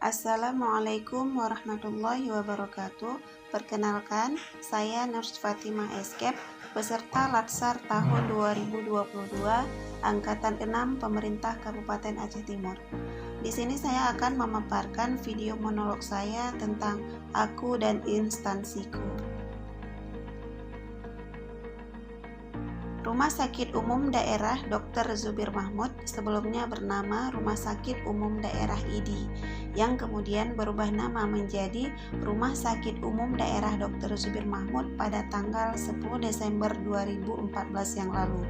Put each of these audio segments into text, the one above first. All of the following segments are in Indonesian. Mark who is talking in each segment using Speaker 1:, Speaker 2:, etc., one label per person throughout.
Speaker 1: Assalamualaikum warahmatullahi wabarakatuh. Perkenalkan, saya Nurs Fatimah Eskep, peserta Latsar tahun 2022, Angkatan 6 Pemerintah Kabupaten Aceh Timur. Di sini saya akan memaparkan video monolog saya tentang aku dan instansiku. Rumah Sakit Umum Daerah Dr. Zubir Mahmud sebelumnya bernama Rumah Sakit Umum Daerah ID, yang kemudian berubah nama menjadi Rumah Sakit Umum Daerah Dr. Zubir Mahmud pada tanggal 10 Desember 2014 yang lalu.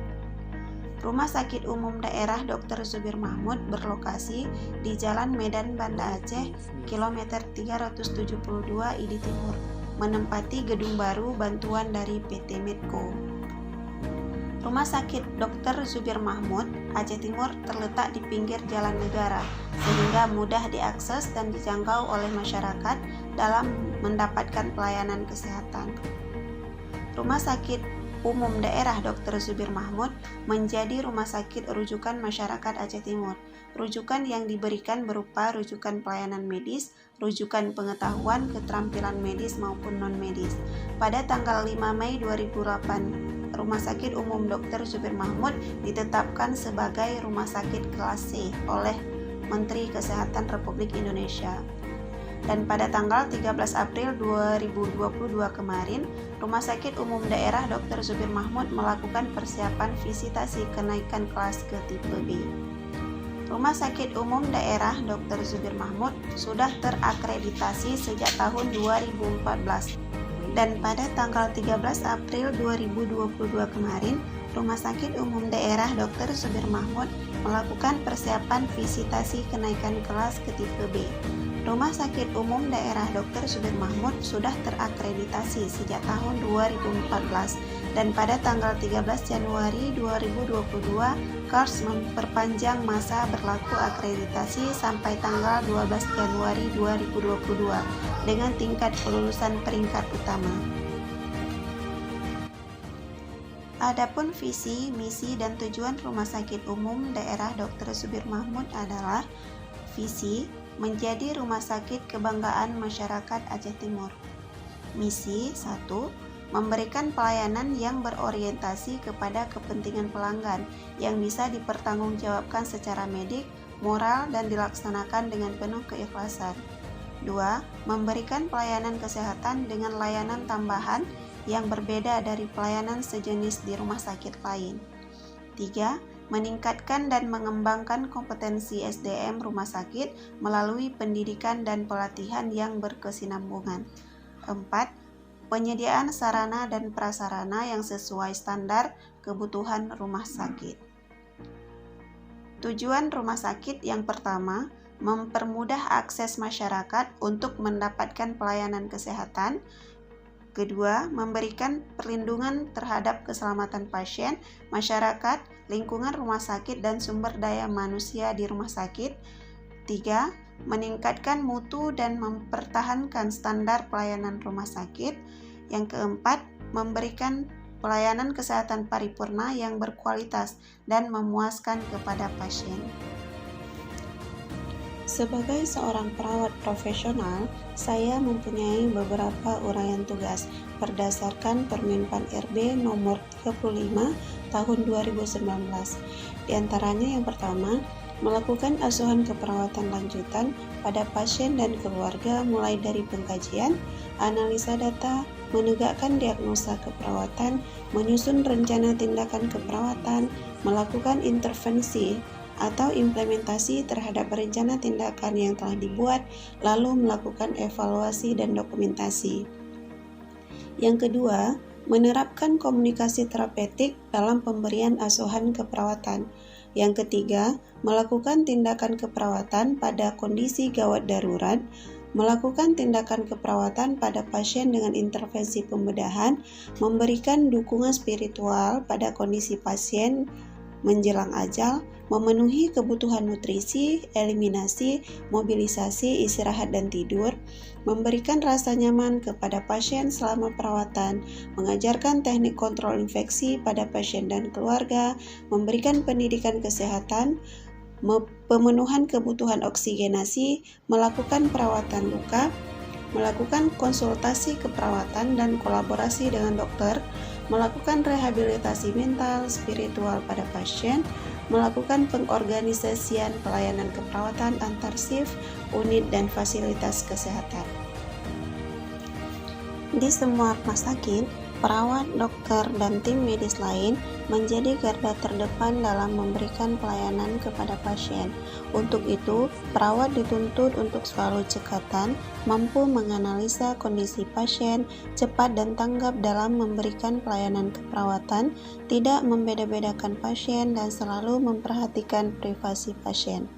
Speaker 1: Rumah Sakit Umum Daerah Dr. Zubir Mahmud berlokasi di Jalan Medan Banda Aceh, kilometer 372 ID Timur, menempati gedung baru bantuan dari PT Medco. Rumah Sakit Dr. Zubir Mahmud Aceh Timur terletak di pinggir jalan negara, sehingga mudah diakses dan dijangkau oleh masyarakat dalam mendapatkan pelayanan kesehatan. Rumah Sakit Umum Daerah Dr. Zubir Mahmud menjadi rumah sakit rujukan masyarakat Aceh Timur. Rujukan yang diberikan berupa rujukan pelayanan medis, rujukan pengetahuan, keterampilan medis maupun non-medis. Pada tanggal 5 Mei 2008, Rumah Sakit Umum Dr. Zubir Mahmud ditetapkan sebagai rumah sakit kelas C oleh Menteri Kesehatan Republik Indonesia. Dan pada tanggal 13 April 2022 kemarin, Rumah Sakit Umum Daerah Dr. Zubir Mahmud melakukan persiapan visitasi kenaikan kelas ke tipe B. Rumah Sakit Umum Daerah Dr. Zubir Mahmud sudah terakreditasi sejak tahun 2014. Dan pada tanggal 13 April 2022 kemarin, Rumah Sakit Umum Daerah Dr. Zubir Mahmud melakukan persiapan visitasi kenaikan kelas ke tipe B. Rumah Sakit Umum Daerah Dr. Zubir Mahmud sudah terakreditasi sejak tahun 2014 dan pada tanggal 13 Januari 2022 KARS memperpanjang masa berlaku akreditasi sampai tanggal 12 Januari 2022 dengan tingkat kelulusan peringkat utama. Adapun visi, misi, dan tujuan Rumah Sakit Umum Daerah Dr. Zubir Mahmud adalah: visi, menjadi rumah sakit kebanggaan masyarakat Aceh Timur. Misi 1, memberikan pelayanan yang berorientasi kepada kepentingan pelanggan yang bisa dipertanggungjawabkan secara medik, moral, dan dilaksanakan dengan penuh keikhlasan. 2. Memberikan pelayanan kesehatan dengan layanan tambahan yang berbeda dari pelayanan sejenis di rumah sakit lain. 3. Meningkatkan dan mengembangkan kompetensi SDM rumah sakit melalui pendidikan dan pelatihan yang berkesinambungan. 4. Penyediaan sarana dan prasarana yang sesuai standar kebutuhan rumah sakit. Tujuan rumah sakit yang pertama, mempermudah akses masyarakat untuk mendapatkan pelayanan kesehatan. Kedua, memberikan perlindungan terhadap keselamatan pasien, masyarakat, lingkungan rumah sakit, dan sumber daya manusia di rumah sakit. 3. Meningkatkan mutu dan mempertahankan standar pelayanan rumah sakit. Yang keempat, memberikan pelayanan kesehatan paripurna yang berkualitas dan memuaskan kepada pasien. Sebagai seorang perawat profesional, saya mempunyai beberapa uraian tugas berdasarkan Permenpan RB nomor 35 tahun 2019. Di antaranya yang pertama, melakukan asuhan keperawatan lanjutan pada pasien dan keluarga mulai dari pengkajian, analisa data, menegakkan diagnosa keperawatan, menyusun rencana tindakan keperawatan, melakukan intervensi atau implementasi terhadap rencana tindakan yang telah dibuat, lalu melakukan evaluasi dan dokumentasi. Yang kedua, menerapkan komunikasi terapeutik dalam pemberian asuhan keperawatan. Yang ketiga, melakukan tindakan keperawatan pada kondisi gawat darurat, melakukan tindakan keperawatan pada pasien dengan intervensi pembedahan, memberikan dukungan spiritual pada kondisi pasien menjelang ajal, memenuhi kebutuhan nutrisi, eliminasi, mobilisasi, istirahat dan tidur, memberikan rasa nyaman kepada pasien selama perawatan, mengajarkan teknik kontrol infeksi pada pasien dan keluarga, memberikan pendidikan kesehatan, pemenuhan kebutuhan oksigenasi, melakukan perawatan luka, melakukan konsultasi keperawatan dan kolaborasi dengan dokter, melakukan rehabilitasi mental, spiritual pada pasien, melakukan pengorganisasian pelayanan keperawatan antar shift, unit, dan fasilitas kesehatan. Di semua rumah sakit, perawat, dokter, dan tim medis lain menjadi garda terdepan dalam memberikan pelayanan kepada pasien. Untuk itu, perawat dituntut untuk selalu cekatan, mampu menganalisa kondisi pasien, cepat dan tanggap dalam memberikan pelayanan keperawatan, tidak membeda-bedakan pasien, dan selalu memperhatikan privasi pasien.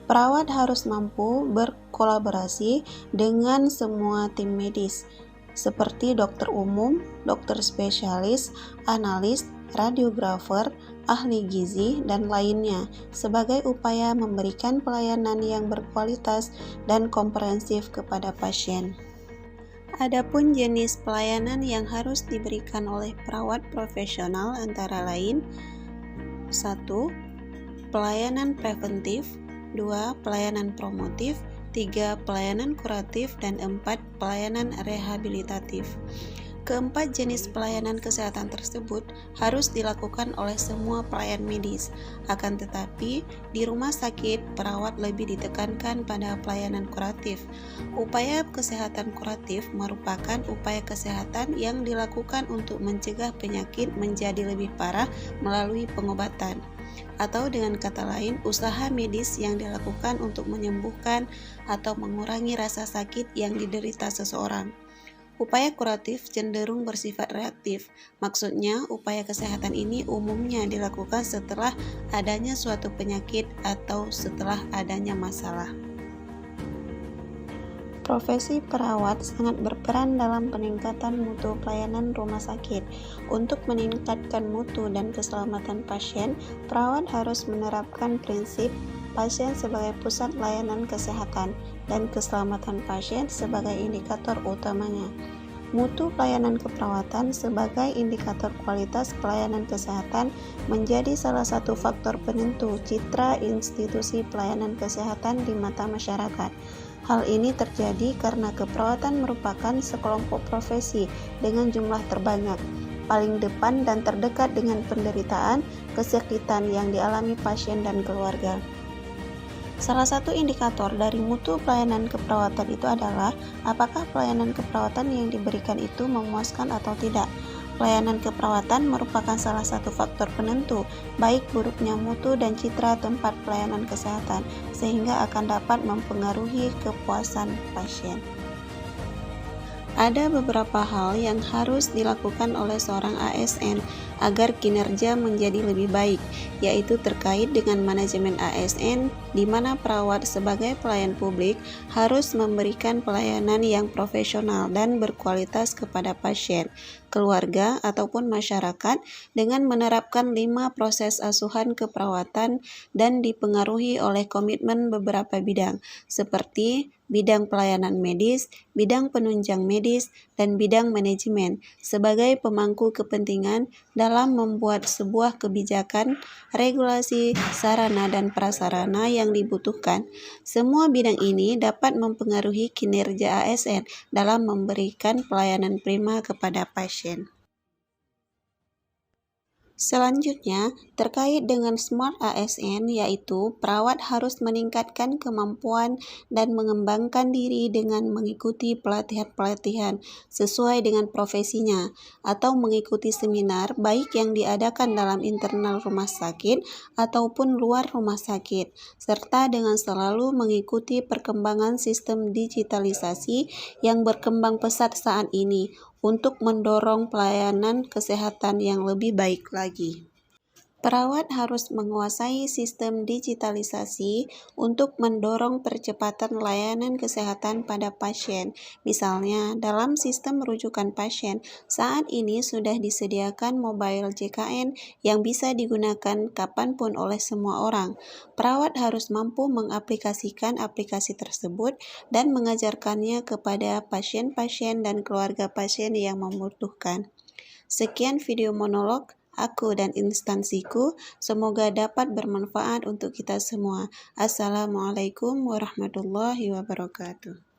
Speaker 1: Perawat harus mampu berkolaborasi dengan semua tim medis, seperti dokter umum, dokter spesialis, analis, radiografer, ahli gizi, dan lainnya, sebagai upaya memberikan pelayanan yang berkualitas dan komprehensif kepada pasien. Adapun jenis pelayanan yang harus diberikan oleh perawat profesional antara lain: 1. Pelayanan preventif, 2. Pelayanan promotif, 3. Pelayanan kuratif, dan 4. Pelayanan rehabilitatif. Keempat jenis pelayanan kesehatan tersebut harus dilakukan oleh semua pelayan medis. Akan tetapi, di rumah sakit, perawat lebih ditekankan pada pelayanan kuratif. Upaya kesehatan kuratif merupakan upaya kesehatan yang dilakukan untuk mencegah penyakit menjadi lebih parah melalui pengobatan. Atau dengan kata lain, usaha medis yang dilakukan untuk menyembuhkan atau mengurangi rasa sakit yang diderita seseorang. Upaya kuratif cenderung bersifat reaktif. Maksudnya, upaya kesehatan ini umumnya dilakukan setelah adanya suatu penyakit atau setelah adanya masalah. Profesi perawat sangat berperan dalam peningkatan mutu pelayanan rumah sakit. Untuk meningkatkan mutu dan keselamatan pasien, perawat harus menerapkan prinsip pasien sebagai pusat layanan kesehatan dan keselamatan pasien sebagai indikator utamanya. Mutu pelayanan keperawatan sebagai indikator kualitas pelayanan kesehatan menjadi salah satu faktor penentu citra institusi pelayanan kesehatan di mata masyarakat. Hal ini terjadi karena keperawatan merupakan sekelompok profesi dengan jumlah terbanyak, paling depan dan terdekat dengan penderitaan, kesakitan yang dialami pasien dan keluarga. Salah satu indikator dari mutu pelayanan keperawatan itu adalah apakah pelayanan keperawatan yang diberikan itu memuaskan atau tidak. Pelayanan keperawatan merupakan salah satu faktor penentu baik buruknya mutu dan citra tempat pelayanan kesehatan, sehingga akan dapat mempengaruhi kepuasan pasien. Ada beberapa hal yang harus dilakukan oleh seorang ASN agar kinerja menjadi lebih baik, yaitu terkait dengan manajemen ASN, di mana perawat sebagai pelayan publik harus memberikan pelayanan yang profesional dan berkualitas kepada pasien, keluarga, ataupun masyarakat dengan menerapkan 5 proses asuhan keperawatan dan dipengaruhi oleh komitmen beberapa bidang, seperti bidang pelayanan medis, bidang penunjang medis, dan bidang manajemen sebagai pemangku kepentingan dalam membuat sebuah kebijakan, regulasi, sarana, dan prasarana yang dibutuhkan. Semua bidang ini dapat mempengaruhi kinerja ASN dalam memberikan pelayanan prima kepada pasien. Selanjutnya, terkait dengan Smart ASN, yaitu perawat harus meningkatkan kemampuan dan mengembangkan diri dengan mengikuti pelatihan-pelatihan sesuai dengan profesinya atau mengikuti seminar baik yang diadakan dalam internal rumah sakit ataupun luar rumah sakit, serta dengan selalu mengikuti perkembangan sistem digitalisasi yang berkembang pesat saat ini untuk mendorong pelayanan kesehatan yang lebih baik lagi. Perawat harus menguasai sistem digitalisasi untuk mendorong percepatan layanan kesehatan pada pasien. Misalnya, dalam sistem rujukan pasien, saat ini sudah disediakan mobile JKN yang bisa digunakan kapanpun oleh semua orang. Perawat harus mampu mengaplikasikan aplikasi tersebut dan mengajarkannya kepada pasien-pasien dan keluarga pasien yang membutuhkan. Sekian video monolog. aku dan instansiku. Semoga dapat bermanfaat untuk kita semua. Assalamualaikum warahmatullahi wabarakatuh.